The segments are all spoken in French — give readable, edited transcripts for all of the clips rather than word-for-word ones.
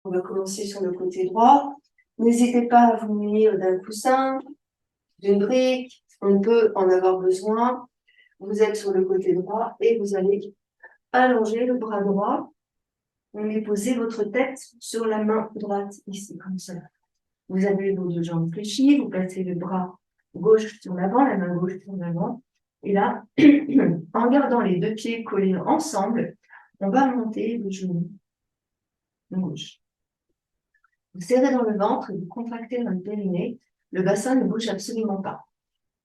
On va commencer sur le côté droit. N'hésitez pas à vous munir d'un coussin, d'une brique. On peut en avoir besoin. Vous êtes sur le côté droit et vous allez allonger le bras droit. Et posez votre tête sur la main droite, ici, comme ça. Vous avez vos deux jambes fléchies. Vous placez le bras gauche sur l'avant, la main gauche sur l'avant. Et là, en gardant les deux pieds collés ensemble, on va monter le genou gauche. Vous serrez dans le ventre et vous contractez dans le périnée. Le bassin ne bouge absolument pas.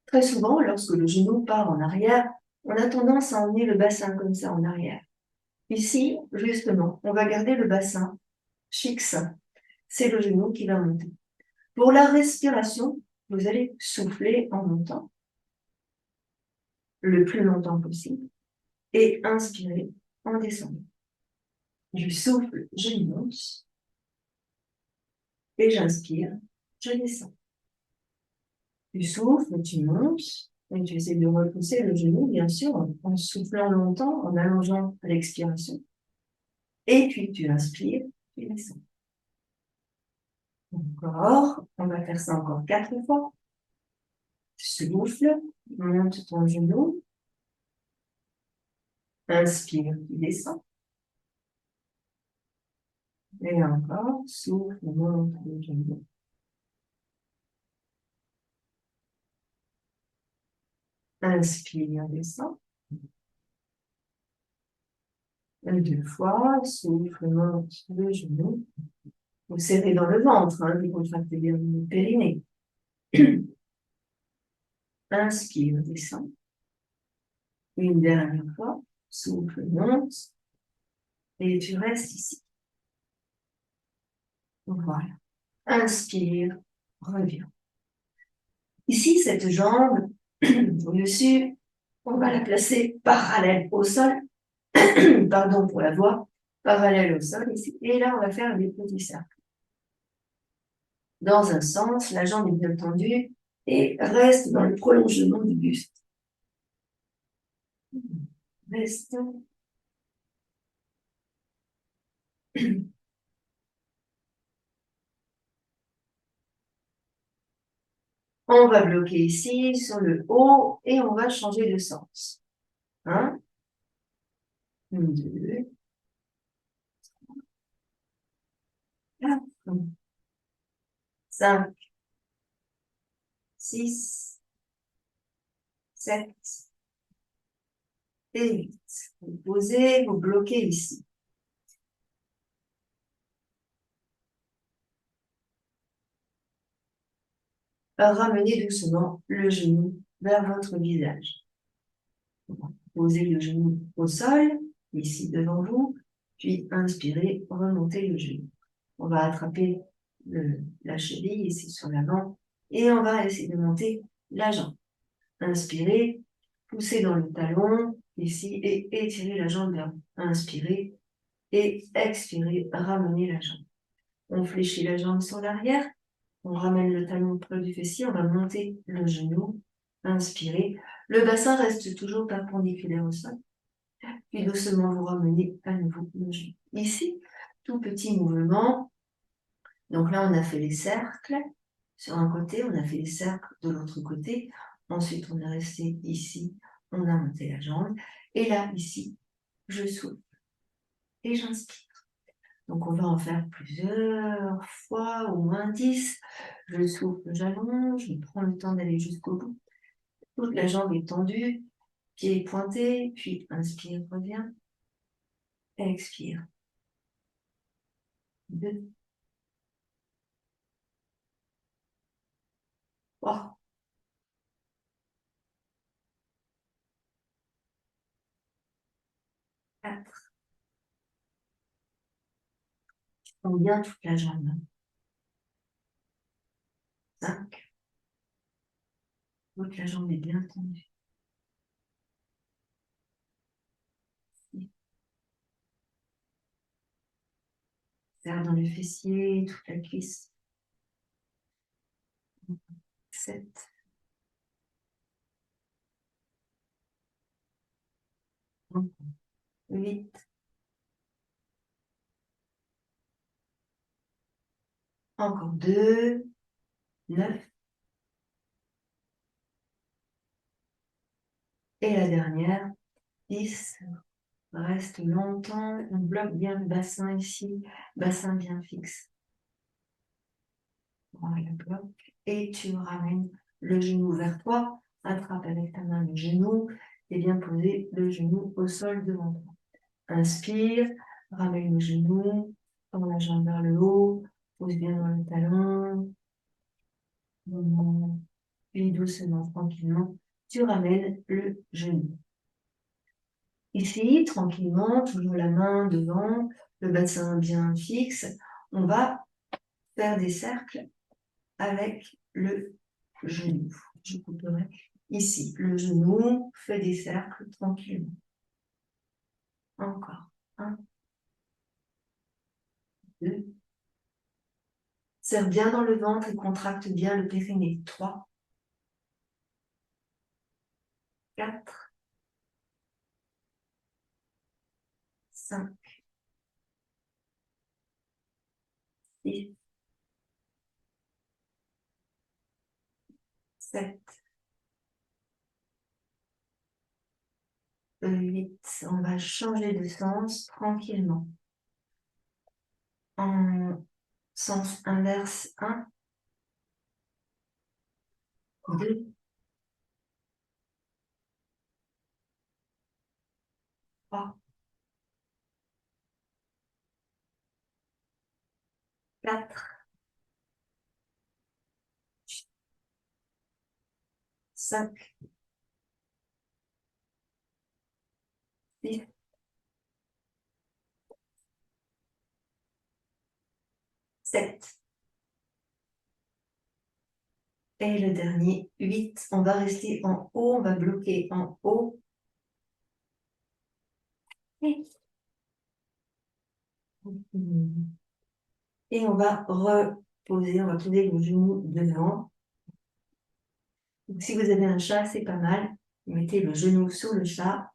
Très souvent, lorsque le genou part en arrière, on a tendance à emmener le bassin comme ça en arrière. Ici, justement, on va garder le bassin fixe. C'est le genou qui va monter. Pour la respiration, vous allez souffler en montant le plus longtemps possible et inspirer en descendant. Je souffle, je monte et j'inspire, je descends. Tu souffles, tu montes et tu essaies de repousser le genou, bien sûr, en soufflant longtemps, en allongeant à l'expiration. Et puis tu inspires, tu descends. Encore, on va faire ça encore 4 fois. Souffle, monte ton genou. Inspire, tu descends. Et encore, souffle, monte le genou. Inspire, descend. 2 fois, souffle, monte le genou. Vous serrez dans le ventre, hein, vous contractez bien le périnée. Inspire, descend. Une dernière fois, souffle, monte. Et tu restes ici. Voilà. Inspire, reviens. Ici, cette jambe au-dessus, on va la placer parallèle au sol. Pardon pour la voix. Parallèle au sol ici. Et là, on va faire des petits cercles. Dans un sens, la jambe est bien tendue et reste dans le prolongement du buste. Reste. On va bloquer ici sur le haut et on va changer de sens. 1, 2, 4, 5, 6, 7 et 8. Vous posez, vous bloquez ici. Ramenez doucement le genou vers votre visage. Posez le genou au sol, ici devant vous, puis inspirez, remontez le genou. On va attraper la cheville ici sur l'avant et on va essayer de monter la jambe. Inspirez, poussez dans le talon ici et étirez la jambe vers vous. Inspirez et expirez, ramenez la jambe. On fléchit la jambe sur l'arrière, on ramène le talon près du fessier, on va monter le genou. Inspirez. Le bassin reste toujours perpendiculaire au sol. Puis doucement, vous ramenez à nouveau le genou. Ici, tout petit mouvement. Donc là, on a fait les cercles sur un côté, on a fait les cercles de l'autre côté. Ensuite, on est resté ici, on a monté la jambe. Et là, ici, je souffle et j'inspire. Donc, on va en faire plusieurs fois, au moins 10. Je souffle, j'allonge, je prends le temps d'aller jusqu'au bout. Toute la jambe est tendue, pied pointé, puis inspire, reviens. Expire. 2, 3, 4. On bien toute la jambe. 5. Toute la jambe est bien tendue. 6. Serre dans le fessier, toute la cuisse. 7. 8. Encore 2, 9. Et la dernière, 10. Reste longtemps, on bloque bien le bassin ici, bassin bien fixe. Voilà, bloc. Et tu ramènes le genou vers toi, attrape avec ta main le genou et bien poser le genou au sol devant toi. Inspire, ramène le genou, tends la jambe vers le haut, pose bien dans le talon. Puis doucement, tranquillement, tu ramènes le genou. Ici, tranquillement, toujours la main devant, le bassin bien fixe, on va faire des cercles avec le genou. Je couperai ici. Le genou fait des cercles tranquillement. Encore. 1, 2. Serre bien dans le ventre et contracte bien le périnée. 3, 4, 5, 6, 7, 8. On va changer de sens tranquillement. En sens inverse, 1, 2, 3, 4, 5, 6, 7. Et le dernier, 8. On va rester en haut, on va bloquer en haut. Et on va reposer, on va poser le genou devant. Donc, si vous avez un chat, c'est pas mal. Mettez le genou sur le chat.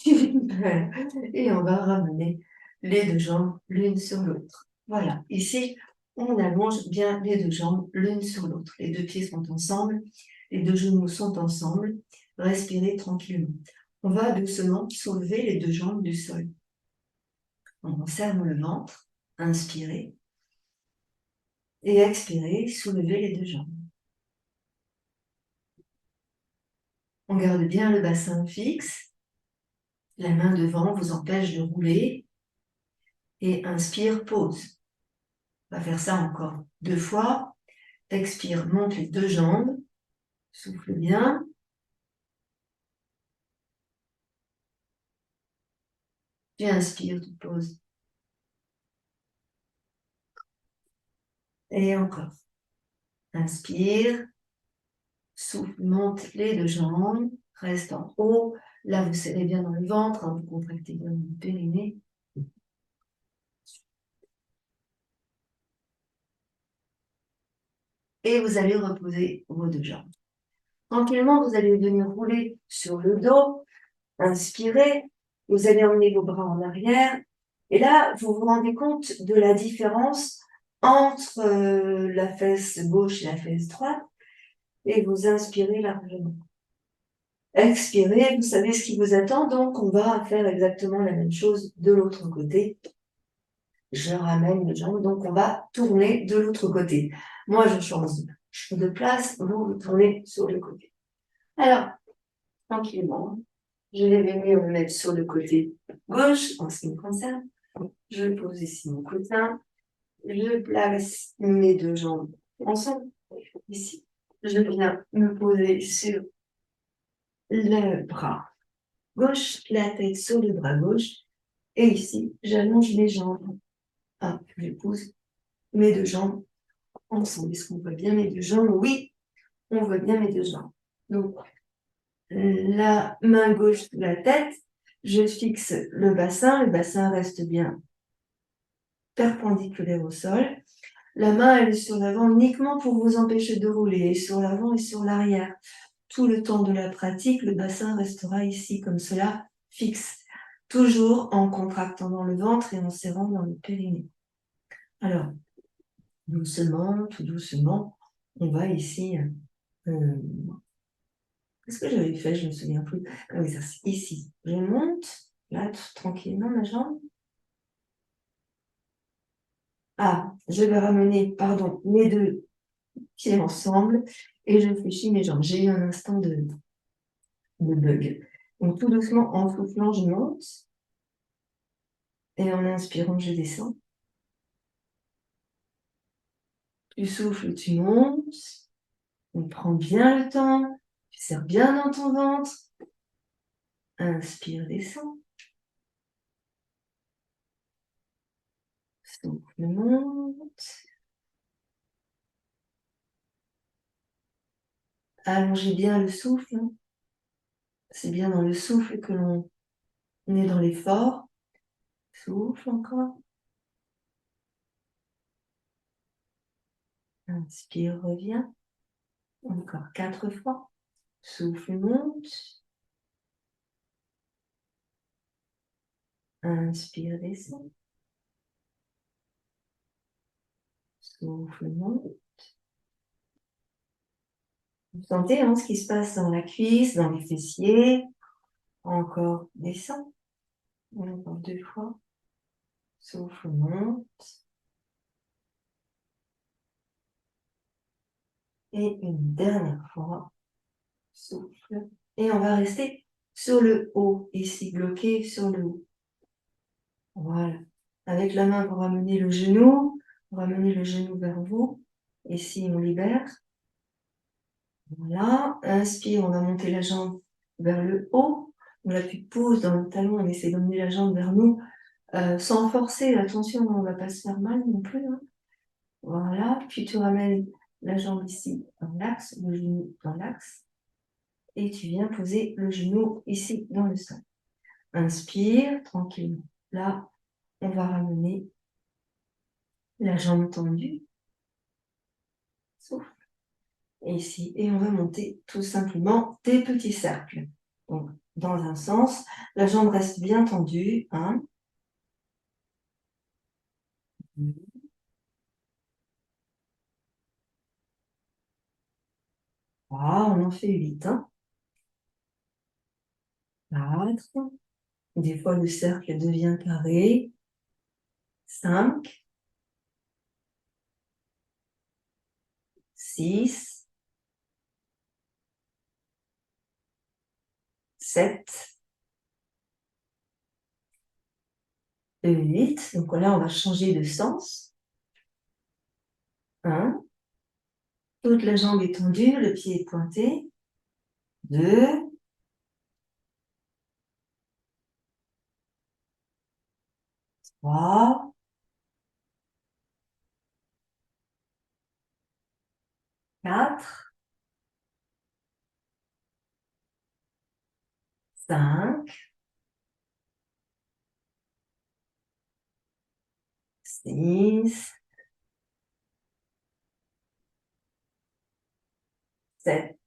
Et on va ramener les deux jambes l'une sur l'autre. Voilà, ici, on allonge bien les deux jambes l'une sur l'autre. Les deux pieds sont ensemble, les deux genoux sont ensemble. Respirez tranquillement. On va doucement soulever les deux jambes du sol. On ferme le ventre, inspirez. Et expirez, soulevez les deux jambes. On garde bien le bassin fixe. La main devant vous empêche de rouler. Et inspire, pause. On va faire ça encore 2 fois. Expire, monte les deux jambes. Souffle bien. Puis inspire, tu poses. Et encore. Inspire. Souffle, monte les deux jambes. Reste en haut. Là, vous serrez bien dans le ventre. Vous contractez bien le périnée. Et vous allez reposer vos deux jambes. Tranquillement, vous allez venir rouler sur le dos. Inspirez. Vous allez emmener vos bras en arrière. Et là, vous vous rendez compte de la différence entre la fesse gauche et la fesse droite. Et vous inspirez largement. Expirez, vous savez ce qui vous attend. Donc, on va faire exactement la même chose de l'autre côté. Je ramène les jambes. Donc, on va tourner de l'autre côté. Moi, je change de place. Vous tournez sur le côté. Alors, tranquillement, je vais venir me mettre sur le côté gauche en ce qui me concerne. Je pose ici mon coussin. Je place mes deux jambes ensemble. Ici, je viens me poser sur le bras gauche, la tête sur le bras gauche. Et ici, j'allonge les jambes. Hop, je pose mes deux jambes ensemble. Est-ce qu'on voit bien mes deux jambes? Oui, on voit bien mes deux jambes. Donc, la main gauche sous la tête, je fixe le bassin reste bien perpendiculaire au sol. La main, elle est sur l'avant uniquement pour vous empêcher de rouler, sur l'avant et sur l'arrière. Tout le temps de la pratique, le bassin restera ici, comme cela, fixe. Toujours en contractant dans le ventre et en serrant dans le périnée. Alors, doucement, tout doucement, on va ici... qu'est-ce que j'avais fait? Je me souviens plus. Comme exercice. Ici, je monte, là, tranquillement, ma jambe. Ah, je vais ramener, pardon, mes deux pieds ensemble et je fléchis mes jambes. J'ai eu un instant de bug. Donc, tout doucement, en soufflant, je monte et en inspirant, je descends. Tu souffles, tu montes. On prend bien le temps. Tu serres bien dans ton ventre. Inspire, descends. Souffle, monte. Allongez bien le souffle. C'est bien dans le souffle que l'on est dans l'effort. Souffle encore. Inspire, reviens. Encore 4 fois. Souffle, monte. Inspire, descend. Souffle, monte. Vous sentez ce qui se passe dans la cuisse, dans les fessiers. Encore, descend. Encore 2 fois. Souffle, monte. Et une dernière fois. Souffle. Et on va rester sur le haut, ici, bloqué sur le haut. Voilà. Avec la main, vous ramenez le genou. Vous ramenez le genou vers vous. Ici, on libère. Voilà. Inspire, on va monter la jambe vers le haut. On appuie pouce dans le talon. On essaie d'emmener la jambe vers nous sans forcer. Attention, on ne va pas se faire mal non plus. Voilà. Puis tu ramènes la jambe ici dans l'axe, le genou dans l'axe. Et tu viens poser le genou ici dans le sol. Inspire tranquillement. Là, on va ramener la jambe tendue. Souffle. Et ici, et on va monter tout simplement des petits cercles. Donc, dans un sens, la jambe reste bien tendue. 1, 2, 3, on en fait 8. 4, des fois le cercle devient carré. 5, 6, 7, 8. Donc là, on va changer de sens. 1, toute la jambe est tendue, le pied est pointé. 2, 3, 4, 5, 6, 7,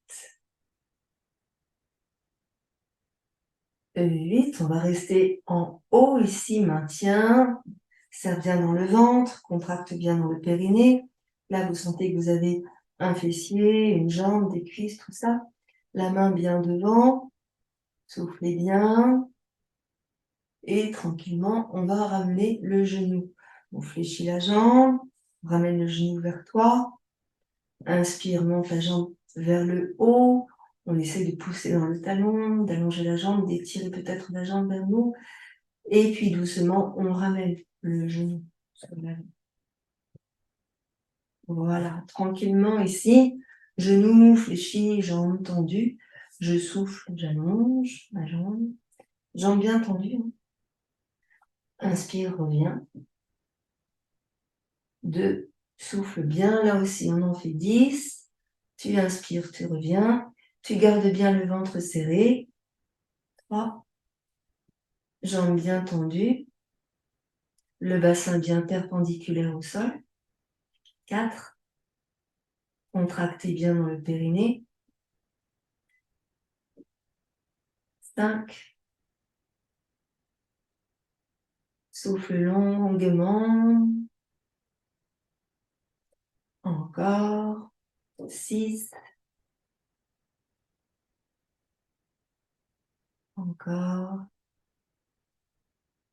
8. On va rester en haut ici, maintien. Serre bien dans le ventre, contracte bien dans le périnée. Là, vous sentez que vous avez un fessier, une jambe, des cuisses, tout ça. La main bien devant. Soufflez bien. Et tranquillement, on va ramener le genou. On fléchit la jambe. On ramène le genou vers toi. Inspire, monte la jambe vers le haut. On essaie de pousser dans le talon, d'allonger la jambe, d'étirer peut-être la jambe vers nous. Et puis doucement, on ramène le genou sur l'avant. Voilà, tranquillement ici, genou fléchi, jambes tendues. Je souffle, j'allonge ma jambe. Jambe bien tendue. Inspire, reviens. 2, souffle bien. Là aussi, on en fait 10. Tu inspires, tu reviens. Tu gardes bien le ventre serré. 3, jambes bien tendues. Le bassin bien perpendiculaire au sol. 4, contractez bien dans le périnée. 5, souffle longuement. Encore. 6. Encore.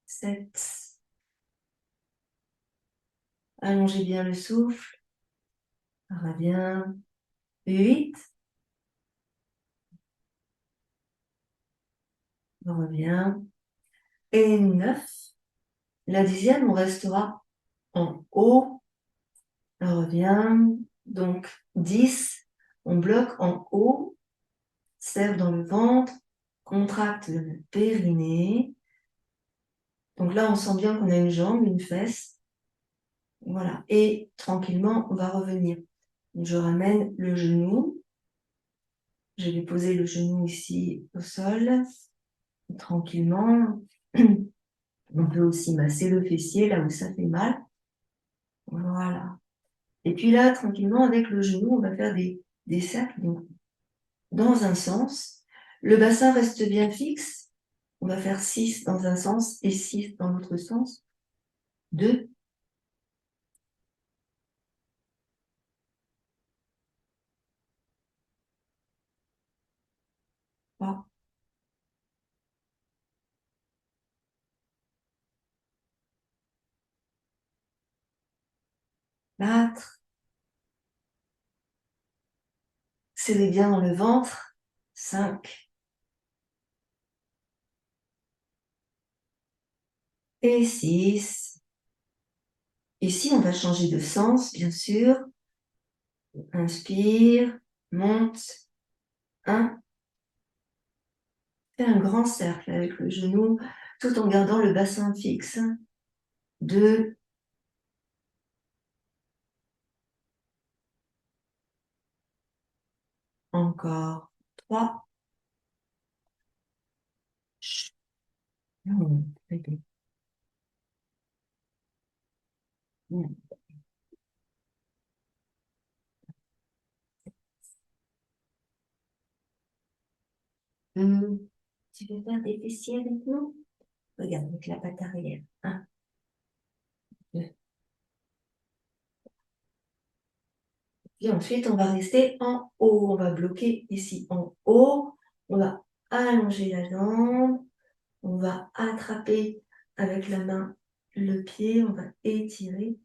7. Allongez bien le souffle. Reviens. 8. Reviens. Et 9. La 10e, on restera en haut. Reviens. Donc, 10. On bloque en haut. Serre dans le ventre. Contracte le périnée. Donc là, on sent bien qu'on a une jambe, une fesse. Voilà. Et tranquillement, on va revenir. Je ramène le genou. Je vais poser le genou ici au sol. Tranquillement. On peut aussi masser le fessier là où ça fait mal. Voilà. Et puis là, tranquillement, avec le genou, on va faire des cercles donc, dans un sens. Le bassin reste bien fixe. On va faire 6 dans un sens et 6 dans l'autre sens. 2. 3. 4. Serrez bien dans le ventre. 5. Et 6. Ici, on va changer de sens, bien sûr. Inspire, monte. 1. Fais un grand cercle avec le genou, tout en gardant le bassin fixe. 2. Encore. 3. Tu veux faire des fessiers avec nous? Regarde, avec la patte arrière. 1, 2. Puis ensuite, on va rester en haut. On va bloquer ici en haut. On va allonger la jambe. On va attraper avec la main le pied. On va étirer.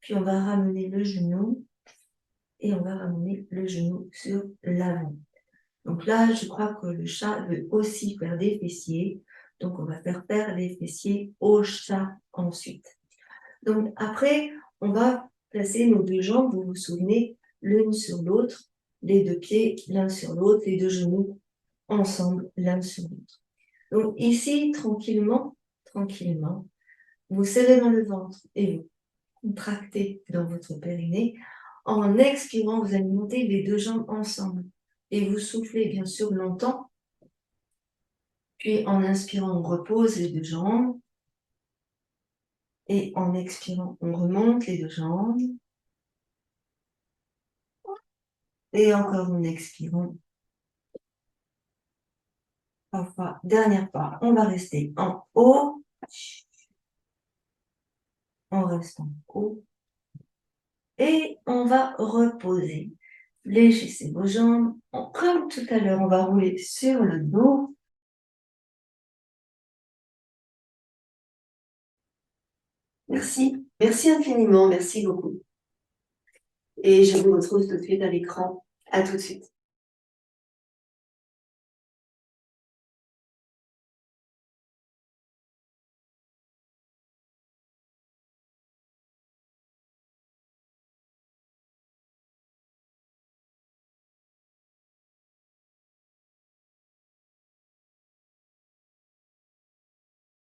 Puis on va ramener le genou. Et on va ramener le genou sur l'avant. Donc là, je crois que le chat veut aussi faire des fessiers. Donc, on va faire les fessiers au chat ensuite. Donc, après, on va placer nos 2 jambes, vous vous souvenez, l'une sur l'autre, les 2 pieds l'un sur l'autre, les 2 genoux ensemble l'un sur l'autre. Donc, ici, tranquillement, vous serrez dans le ventre et vous contractez dans votre périnée. En expirant, vous allez monter les 2 jambes ensemble. Et vous soufflez bien sûr longtemps. Puis en inspirant, on repose les 2 jambes. Et en expirant, on remonte les 2 jambes. Et encore en expirant. Enfin, dernière fois, on va rester en haut. On reste en haut. Et on va reposer. Fléchissez vos jambes. Comme tout à l'heure, on va rouler sur le dos. Merci. Merci infiniment. Merci beaucoup. Et je vous retrouve tout de suite à l'écran. À tout de suite.